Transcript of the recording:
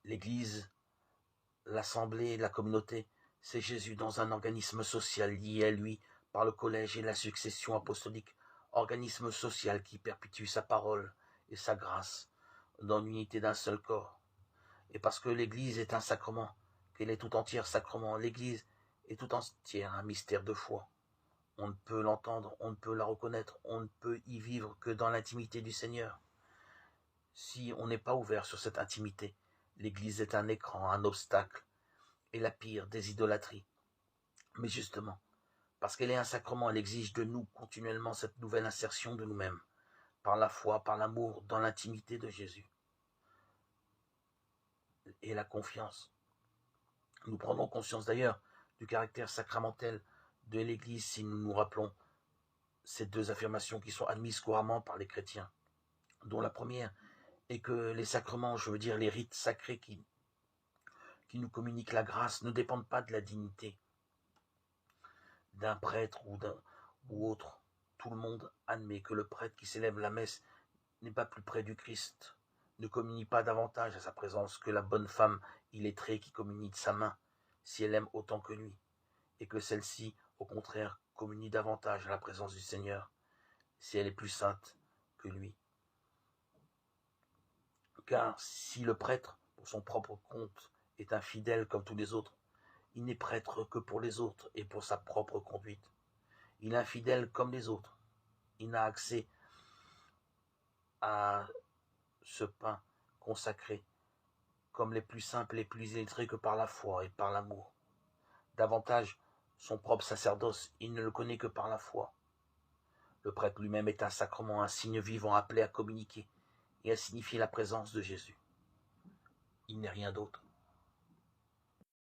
L'Église, l'Assemblée, la communauté, c'est Jésus dans un organisme social lié à lui par le collège et la succession apostolique, organisme social qui perpétue sa parole et sa grâce dans l'unité d'un seul corps. Et parce que l'Église est un sacrement, qu'elle est tout entière sacrement, l'Église est tout entière un mystère de foi. On ne peut l'entendre, on ne peut la reconnaître, on ne peut y vivre que dans l'intimité du Seigneur. Si on n'est pas ouvert sur cette intimité, l'Église est un écran, un obstacle, et la pire des idolâtries. Mais justement, parce qu'elle est un sacrement, elle exige de nous continuellement cette nouvelle insertion de nous-mêmes, par la foi, par l'amour, dans l'intimité de Jésus. Et la confiance. Nous prendrons conscience d'ailleurs du caractère sacramentel de l'Église si nous nous rappelons ces deux affirmations qui sont admises couramment par les chrétiens, dont la première est que les sacrements, je veux dire les rites sacrés qui nous communiquent la grâce, ne dépendent pas de la dignité d'un prêtre ou autre. Tout le monde admet que le prêtre qui célèbre la messe n'est pas plus près du Christ, ne communie pas davantage à sa présence que la bonne femme illettrée qui communie de sa main, si elle aime autant que lui, et que celle-ci, au contraire, communie davantage à la présence du Seigneur, si elle est plus sainte que lui. Car si le prêtre, pour son propre compte, est infidèle comme tous les autres, il n'est prêtre que pour les autres et pour sa propre conduite. Il est infidèle comme les autres. Il n'a accès à ce pain consacré comme les plus simples et les plus illettrés que par la foi et par l'amour. Davantage, son propre sacerdoce, il ne le connaît que par la foi. Le prêtre lui-même est un sacrement, un signe vivant appelé à communiquer et à signifier la présence de Jésus. Il n'est rien d'autre.